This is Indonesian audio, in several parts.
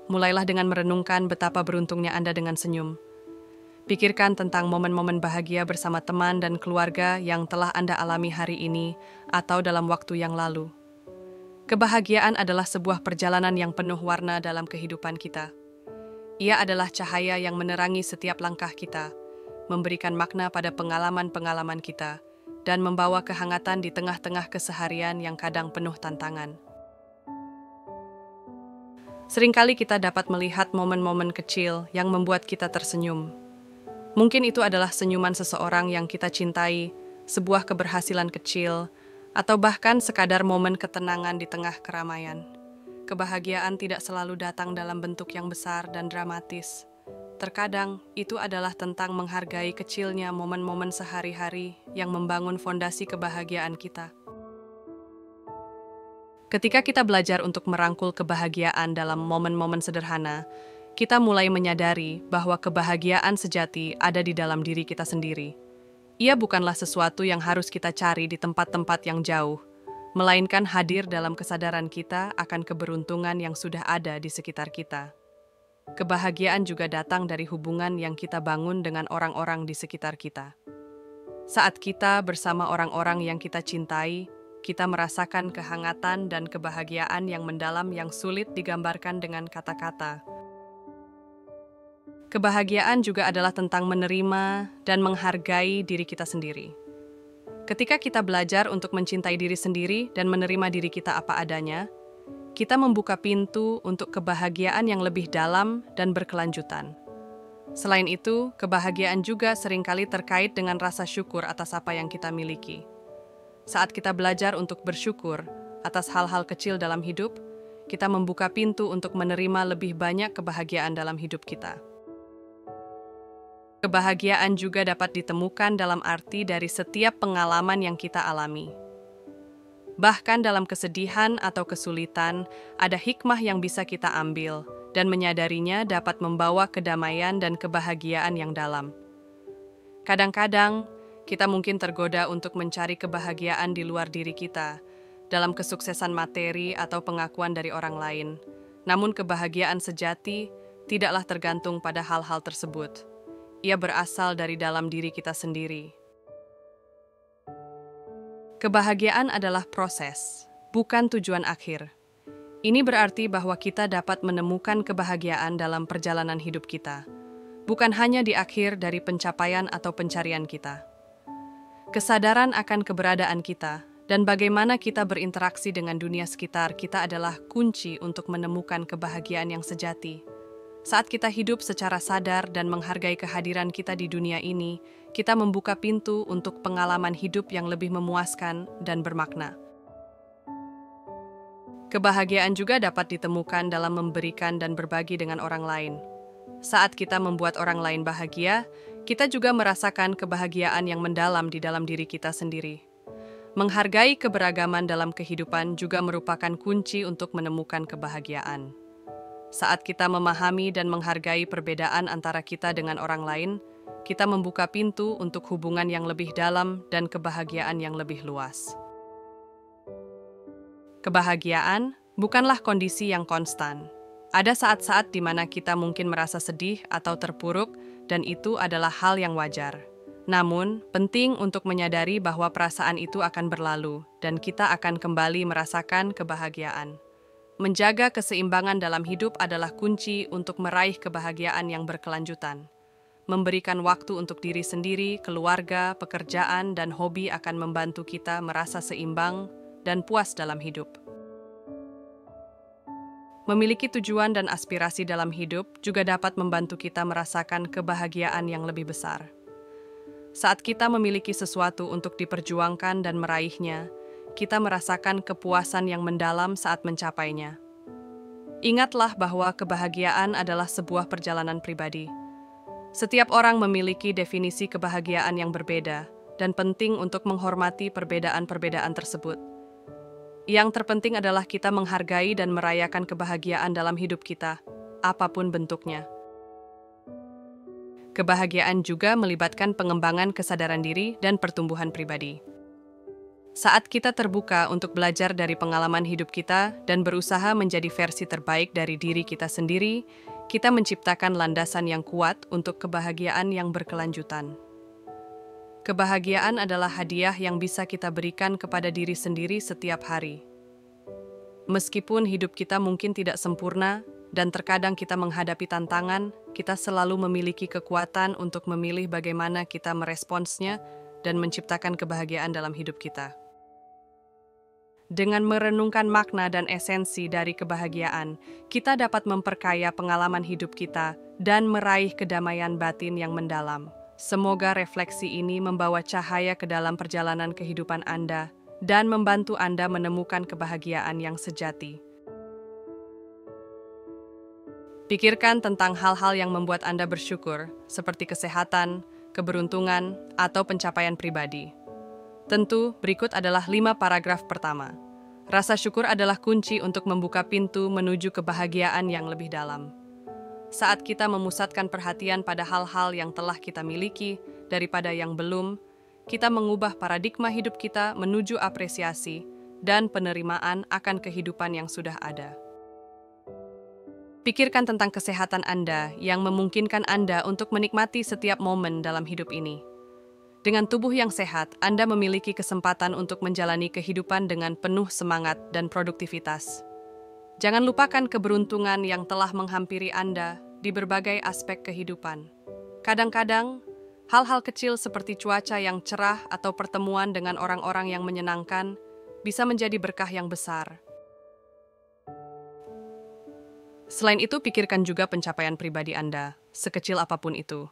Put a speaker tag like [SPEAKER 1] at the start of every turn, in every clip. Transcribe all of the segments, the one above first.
[SPEAKER 1] mulailah dengan merenungkan betapa beruntungnya Anda dengan senyum. Pikirkan tentang momen-momen bahagia bersama teman dan keluarga yang telah Anda alami hari ini atau dalam waktu yang lalu. Kebahagiaan adalah sebuah perjalanan yang penuh warna dalam kehidupan kita. Ia adalah cahaya yang menerangi setiap langkah kita, memberikan makna pada pengalaman-pengalaman kita, dan membawa kehangatan di tengah-tengah keseharian yang kadang penuh tantangan. Seringkali kita dapat melihat momen-momen kecil yang membuat kita tersenyum. Mungkin itu adalah senyuman seseorang yang kita cintai, sebuah keberhasilan kecil, atau bahkan sekadar momen ketenangan di tengah keramaian. Kebahagiaan tidak selalu datang dalam bentuk yang besar dan dramatis. Terkadang, itu adalah tentang menghargai kecilnya momen-momen sehari-hari yang membangun fondasi kebahagiaan kita. Ketika kita belajar untuk merangkul kebahagiaan dalam momen-momen sederhana, kita mulai menyadari bahwa kebahagiaan sejati ada di dalam diri kita sendiri. Ia bukanlah sesuatu yang harus kita cari di tempat-tempat yang jauh, melainkan hadir dalam kesadaran kita akan keberuntungan yang sudah ada di sekitar kita. Kebahagiaan juga datang dari hubungan yang kita bangun dengan orang-orang di sekitar kita. Saat kita bersama orang-orang yang kita cintai, kita merasakan kehangatan dan kebahagiaan yang mendalam yang sulit digambarkan dengan kata-kata. Kebahagiaan juga adalah tentang menerima dan menghargai diri kita sendiri. Ketika kita belajar untuk mencintai diri sendiri dan menerima diri kita apa adanya, kita membuka pintu untuk kebahagiaan yang lebih dalam dan berkelanjutan. Selain itu, kebahagiaan juga seringkali terkait dengan rasa syukur atas apa yang kita miliki. Saat kita belajar untuk bersyukur atas hal-hal kecil dalam hidup, kita membuka pintu untuk menerima lebih banyak kebahagiaan dalam hidup kita. Kebahagiaan juga dapat ditemukan dalam arti dari setiap pengalaman yang kita alami. Bahkan dalam kesedihan atau kesulitan, ada hikmah yang bisa kita ambil, dan menyadarinya dapat membawa kedamaian dan kebahagiaan yang dalam. Kadang-kadang, kita mungkin tergoda untuk mencari kebahagiaan di luar diri kita, dalam kesuksesan materi atau pengakuan dari orang lain. Namun kebahagiaan sejati tidaklah tergantung pada hal-hal tersebut. Ia berasal dari dalam diri kita sendiri. Kebahagiaan adalah proses, bukan tujuan akhir. Ini berarti bahwa kita dapat menemukan kebahagiaan dalam perjalanan hidup kita, bukan hanya di akhir dari pencapaian atau pencarian kita. Kesadaran akan keberadaan kita dan bagaimana kita berinteraksi dengan dunia sekitar kita adalah kunci untuk menemukan kebahagiaan yang sejati. Saat kita hidup secara sadar dan menghargai kehadiran kita di dunia ini, kita membuka pintu untuk pengalaman hidup yang lebih memuaskan dan bermakna. Kebahagiaan juga dapat ditemukan dalam memberikan dan berbagi dengan orang lain. Saat kita membuat orang lain bahagia, kita juga merasakan kebahagiaan yang mendalam di dalam diri kita sendiri. Menghargai keberagaman dalam kehidupan juga merupakan kunci untuk menemukan kebahagiaan. Saat kita memahami dan menghargai perbedaan antara kita dengan orang lain, kita membuka pintu untuk hubungan yang lebih dalam dan kebahagiaan yang lebih luas. Kebahagiaan bukanlah kondisi yang konstan. Ada saat-saat di mana kita mungkin merasa sedih atau terpuruk, dan itu adalah hal yang wajar. Namun, penting untuk menyadari bahwa perasaan itu akan berlalu, dan kita akan kembali merasakan kebahagiaan. Menjaga keseimbangan dalam hidup adalah kunci untuk meraih kebahagiaan yang berkelanjutan. Memberikan waktu untuk diri sendiri, keluarga, pekerjaan, dan hobi akan membantu kita merasa seimbang dan puas dalam hidup. Memiliki tujuan dan aspirasi dalam hidup juga dapat membantu kita merasakan kebahagiaan yang lebih besar. Saat kita memiliki sesuatu untuk diperjuangkan dan meraihnya, kita merasakan kepuasan yang mendalam saat mencapainya. Ingatlah bahwa kebahagiaan adalah sebuah perjalanan pribadi. Setiap orang memiliki definisi kebahagiaan yang berbeda, dan penting untuk menghormati perbedaan-perbedaan tersebut. Yang terpenting adalah kita menghargai dan merayakan kebahagiaan dalam hidup kita, apapun bentuknya. Kebahagiaan juga melibatkan pengembangan kesadaran diri dan pertumbuhan pribadi. Saat kita terbuka untuk belajar dari pengalaman hidup kita dan berusaha menjadi versi terbaik dari diri kita sendiri, kita menciptakan landasan yang kuat untuk kebahagiaan yang berkelanjutan. Kebahagiaan adalah hadiah yang bisa kita berikan kepada diri sendiri setiap hari. Meskipun hidup kita mungkin tidak sempurna dan terkadang kita menghadapi tantangan, kita selalu memiliki kekuatan untuk memilih bagaimana kita meresponsnya dan menciptakan kebahagiaan dalam hidup kita. Dengan merenungkan makna dan esensi dari kebahagiaan, kita dapat memperkaya pengalaman hidup kita dan meraih kedamaian batin yang mendalam. Semoga refleksi ini membawa cahaya ke dalam perjalanan kehidupan Anda dan membantu Anda menemukan kebahagiaan yang sejati. Pikirkan tentang hal-hal yang membuat Anda bersyukur, seperti kesehatan, keberuntungan, atau pencapaian pribadi. Tentu, berikut adalah 5 paragraf pertama. Rasa syukur adalah kunci untuk membuka pintu menuju kebahagiaan yang lebih dalam. Saat kita memusatkan perhatian pada hal-hal yang telah kita miliki daripada yang belum, kita mengubah paradigma hidup kita menuju apresiasi dan penerimaan akan kehidupan yang sudah ada. Pikirkan tentang kesehatan Anda yang memungkinkan Anda untuk menikmati setiap momen dalam hidup ini. Dengan tubuh yang sehat, Anda memiliki kesempatan untuk menjalani kehidupan dengan penuh semangat dan produktivitas. Jangan lupakan keberuntungan yang telah menghampiri Anda di berbagai aspek kehidupan. Kadang-kadang, hal-hal kecil seperti cuaca yang cerah atau pertemuan dengan orang-orang yang menyenangkan bisa menjadi berkah yang besar. Selain itu, pikirkan juga pencapaian pribadi Anda, sekecil apapun itu.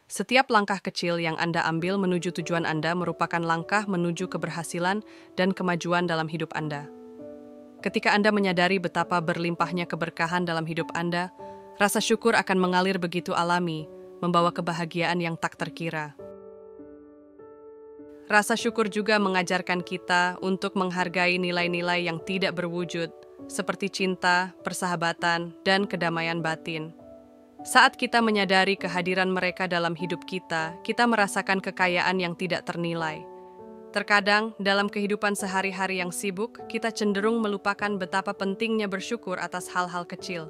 [SPEAKER 1] Setiap langkah kecil yang Anda ambil menuju tujuan Anda merupakan langkah menuju keberhasilan dan kemajuan dalam hidup Anda. Ketika Anda menyadari betapa berlimpahnya keberkahan dalam hidup Anda, rasa syukur akan mengalir begitu alami, membawa kebahagiaan yang tak terkira. Rasa syukur juga mengajarkan kita untuk menghargai nilai-nilai yang tidak berwujud, seperti cinta, persahabatan, dan kedamaian batin. Saat kita menyadari kehadiran mereka dalam hidup kita, kita merasakan kekayaan yang tidak ternilai. Terkadang, dalam kehidupan sehari-hari yang sibuk, kita cenderung melupakan betapa pentingnya bersyukur atas hal-hal kecil.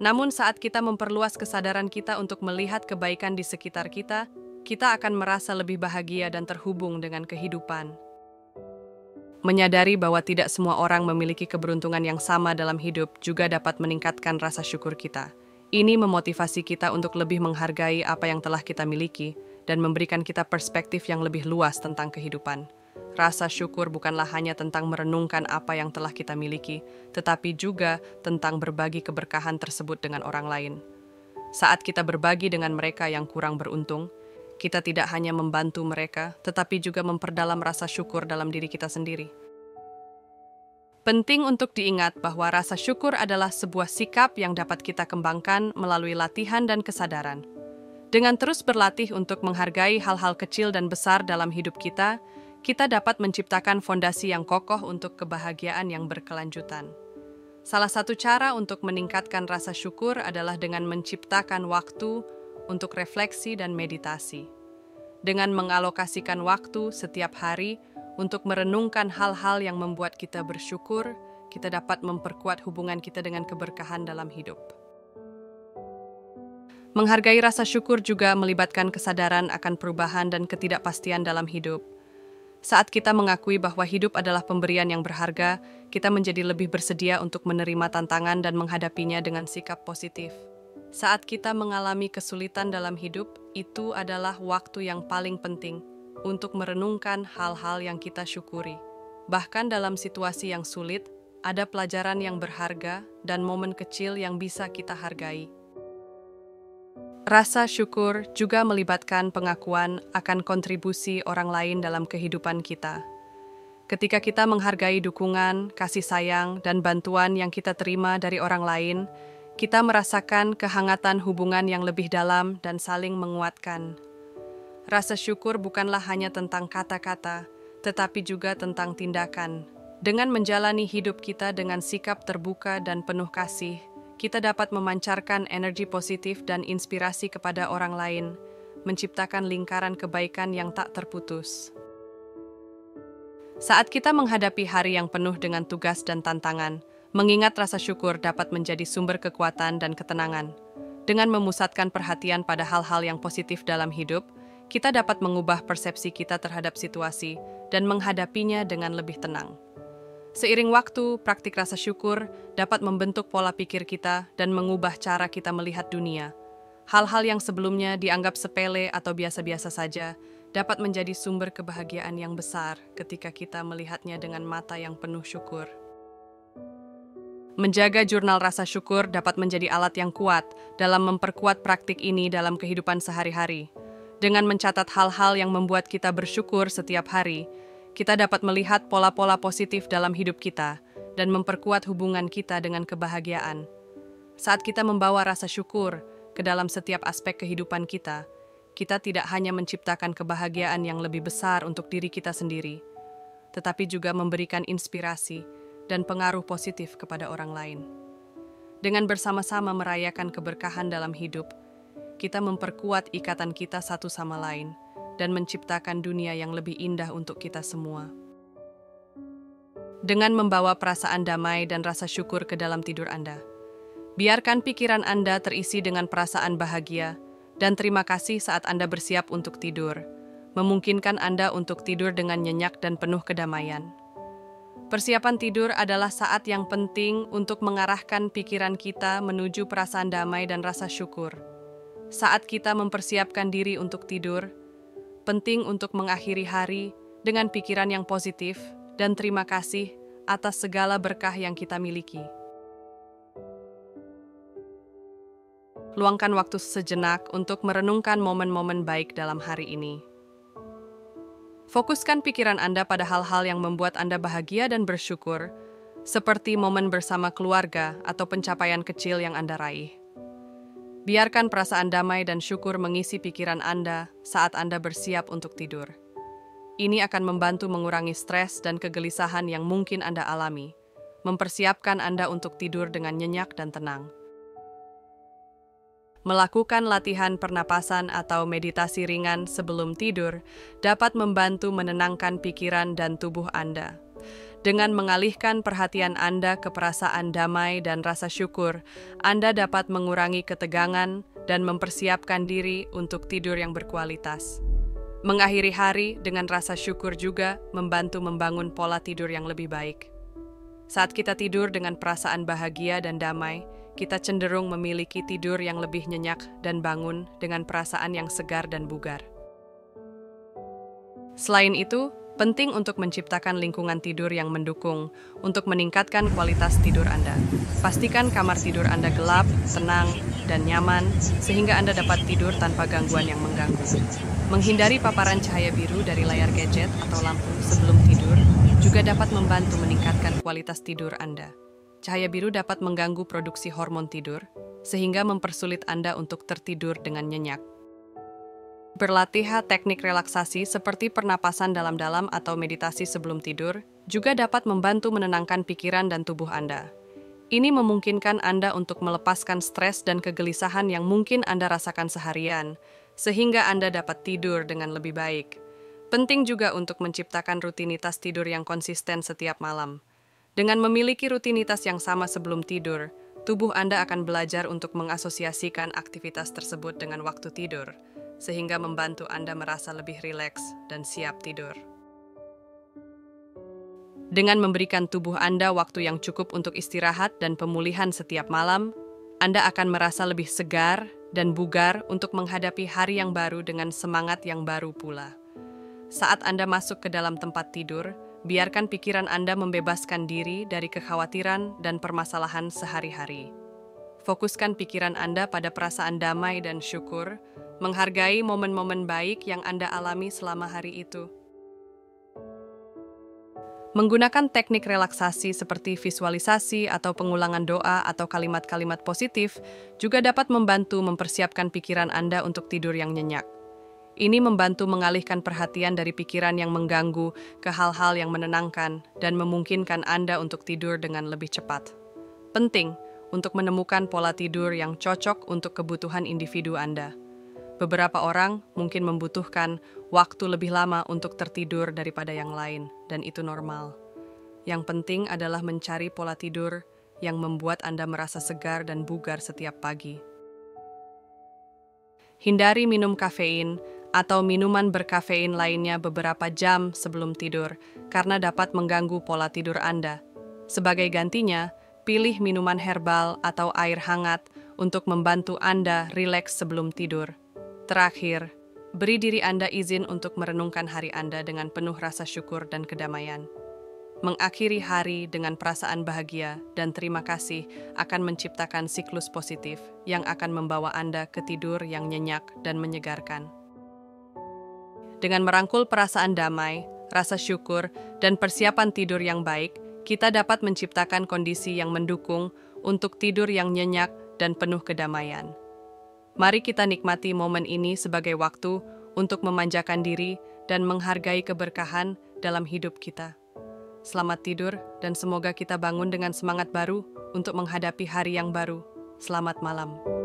[SPEAKER 1] Namun saat kita memperluas kesadaran kita untuk melihat kebaikan di sekitar kita, kita akan merasa lebih bahagia dan terhubung dengan kehidupan. Menyadari bahwa tidak semua orang memiliki keberuntungan yang sama dalam hidup juga dapat meningkatkan rasa syukur kita. Ini memotivasi kita untuk lebih menghargai apa yang telah kita miliki dan memberikan kita perspektif yang lebih luas tentang kehidupan. Rasa syukur bukanlah hanya tentang merenungkan apa yang telah kita miliki, tetapi juga tentang berbagi keberkahan tersebut dengan orang lain. Saat kita berbagi dengan mereka yang kurang beruntung, kita tidak hanya membantu mereka, tetapi juga memperdalam rasa syukur dalam diri kita sendiri. Penting untuk diingat bahwa rasa syukur adalah sebuah sikap yang dapat kita kembangkan melalui latihan dan kesadaran. Dengan terus berlatih untuk menghargai hal-hal kecil dan besar dalam hidup kita, kita dapat menciptakan fondasi yang kokoh untuk kebahagiaan yang berkelanjutan. Salah satu cara untuk meningkatkan rasa syukur adalah dengan menciptakan waktu untuk refleksi dan meditasi. Dengan mengalokasikan waktu setiap hari untuk merenungkan hal-hal yang membuat kita bersyukur, kita dapat memperkuat hubungan kita dengan keberkahan dalam hidup. Menghargai rasa syukur juga melibatkan kesadaran akan perubahan dan ketidakpastian dalam hidup. Saat kita mengakui bahwa hidup adalah pemberian yang berharga, kita menjadi lebih bersedia untuk menerima tantangan dan menghadapinya dengan sikap positif. Saat kita mengalami kesulitan dalam hidup, itu adalah waktu yang paling penting untuk merenungkan hal-hal yang kita syukuri. Bahkan dalam situasi yang sulit, ada pelajaran yang berharga dan momen kecil yang bisa kita hargai. Rasa syukur juga melibatkan pengakuan akan kontribusi orang lain dalam kehidupan kita. Ketika kita menghargai dukungan, kasih sayang, dan bantuan yang kita terima dari orang lain, kita merasakan kehangatan hubungan yang lebih dalam dan saling menguatkan. Rasa syukur bukanlah hanya tentang kata-kata, tetapi juga tentang tindakan. Dengan menjalani hidup kita dengan sikap terbuka dan penuh kasih, kita dapat memancarkan energi positif dan inspirasi kepada orang lain, menciptakan lingkaran kebaikan yang tak terputus. Saat kita menghadapi hari yang penuh dengan tugas dan tantangan, mengingat rasa syukur dapat menjadi sumber kekuatan dan ketenangan. Dengan memusatkan perhatian pada hal-hal yang positif dalam hidup, kita dapat mengubah persepsi kita terhadap situasi dan menghadapinya dengan lebih tenang. Seiring waktu, praktik rasa syukur dapat membentuk pola pikir kita dan mengubah cara kita melihat dunia. Hal-hal yang sebelumnya dianggap sepele atau biasa-biasa saja dapat menjadi sumber kebahagiaan yang besar ketika kita melihatnya dengan mata yang penuh syukur. Menjaga jurnal rasa syukur dapat menjadi alat yang kuat dalam memperkuat praktik ini dalam kehidupan sehari-hari. Dengan mencatat hal-hal yang membuat kita bersyukur setiap hari, kita dapat melihat pola-pola positif dalam hidup kita dan memperkuat hubungan kita dengan kebahagiaan. Saat kita membawa rasa syukur ke dalam setiap aspek kehidupan kita, kita tidak hanya menciptakan kebahagiaan yang lebih besar untuk diri kita sendiri, tetapi juga memberikan inspirasi dan pengaruh positif kepada orang lain. Dengan bersama-sama merayakan keberkahan dalam hidup, kita memperkuat ikatan kita satu sama lain dan menciptakan dunia yang lebih indah untuk kita semua. Dengan membawa perasaan damai dan rasa syukur ke dalam tidur Anda, biarkan pikiran Anda terisi dengan perasaan bahagia dan terima kasih saat Anda bersiap untuk tidur, memungkinkan Anda untuk tidur dengan nyenyak dan penuh kedamaian. Persiapan tidur adalah saat yang penting untuk mengarahkan pikiran kita menuju perasaan damai dan rasa syukur. Saat kita mempersiapkan diri untuk tidur, penting untuk mengakhiri hari dengan pikiran yang positif dan terima kasih atas segala berkah yang kita miliki. Luangkan waktu sejenak untuk merenungkan momen-momen baik dalam hari ini. Fokuskan pikiran Anda pada hal-hal yang membuat Anda bahagia dan bersyukur, seperti momen bersama keluarga atau pencapaian kecil yang Anda raih. Biarkan perasaan damai dan syukur mengisi pikiran Anda saat Anda bersiap untuk tidur. Ini akan membantu mengurangi stres dan kegelisahan yang mungkin Anda alami, mempersiapkan Anda untuk tidur dengan nyenyak dan tenang. Melakukan latihan pernapasan atau meditasi ringan sebelum tidur dapat membantu menenangkan pikiran dan tubuh Anda. Dengan mengalihkan perhatian Anda ke perasaan damai dan rasa syukur, Anda dapat mengurangi ketegangan dan mempersiapkan diri untuk tidur yang berkualitas. Mengakhiri hari dengan rasa syukur juga membantu membangun pola tidur yang lebih baik. Saat kita tidur dengan perasaan bahagia dan damai, kita cenderung memiliki tidur yang lebih nyenyak dan bangun dengan perasaan yang segar dan bugar. Selain itu, penting untuk menciptakan lingkungan tidur yang mendukung untuk meningkatkan kualitas tidur Anda. Pastikan kamar tidur Anda gelap, tenang, dan nyaman sehingga Anda dapat tidur tanpa gangguan yang mengganggu. Menghindari paparan cahaya biru dari layar gadget atau lampu sebelum tidur juga dapat membantu meningkatkan kualitas tidur Anda. Cahaya biru dapat mengganggu produksi hormon tidur, sehingga mempersulit Anda untuk tertidur dengan nyenyak. Berlatih teknik relaksasi seperti pernapasan dalam-dalam atau meditasi sebelum tidur juga dapat membantu menenangkan pikiran dan tubuh Anda. Ini memungkinkan Anda untuk melepaskan stres dan kegelisahan yang mungkin Anda rasakan seharian, sehingga Anda dapat tidur dengan lebih baik. Penting juga untuk menciptakan rutinitas tidur yang konsisten setiap malam. Dengan memiliki rutinitas yang sama sebelum tidur, tubuh Anda akan belajar untuk mengasosiasikan aktivitas tersebut dengan waktu tidur, sehingga membantu Anda merasa lebih rileks dan siap tidur. Dengan memberikan tubuh Anda waktu yang cukup untuk istirahat dan pemulihan setiap malam, Anda akan merasa lebih segar dan bugar untuk menghadapi hari yang baru dengan semangat yang baru pula. Saat Anda masuk ke dalam tempat tidur, biarkan pikiran Anda membebaskan diri dari kekhawatiran dan permasalahan sehari-hari. Fokuskan pikiran Anda pada perasaan damai dan syukur, menghargai momen-momen baik yang Anda alami selama hari itu. Menggunakan teknik relaksasi seperti visualisasi atau pengulangan doa atau kalimat-kalimat positif juga dapat membantu mempersiapkan pikiran Anda untuk tidur yang nyenyak. Ini membantu mengalihkan perhatian dari pikiran yang mengganggu ke hal-hal yang menenangkan dan memungkinkan Anda untuk tidur dengan lebih cepat. Penting untuk menemukan pola tidur yang cocok untuk kebutuhan individu Anda. Beberapa orang mungkin membutuhkan waktu lebih lama untuk tertidur daripada yang lain, dan itu normal. Yang penting adalah mencari pola tidur yang membuat Anda merasa segar dan bugar setiap pagi. Hindari minum kafein atau minuman berkafein lainnya beberapa jam sebelum tidur karena dapat mengganggu pola tidur Anda. Sebagai gantinya, pilih minuman herbal atau air hangat untuk membantu Anda rileks sebelum tidur. Terakhir, beri diri Anda izin untuk merenungkan hari Anda dengan penuh rasa syukur dan kedamaian. Mengakhiri hari dengan perasaan bahagia dan terima kasih akan menciptakan siklus positif yang akan membawa Anda ke tidur yang nyenyak dan menyegarkan. Dengan merangkul perasaan damai, rasa syukur, dan persiapan tidur yang baik, kita dapat menciptakan kondisi yang mendukung untuk tidur yang nyenyak dan penuh kedamaian. Mari kita nikmati momen ini sebagai waktu untuk memanjakan diri dan menghargai keberkahan dalam hidup kita. Selamat tidur dan semoga kita bangun dengan semangat baru untuk menghadapi hari yang baru. Selamat malam.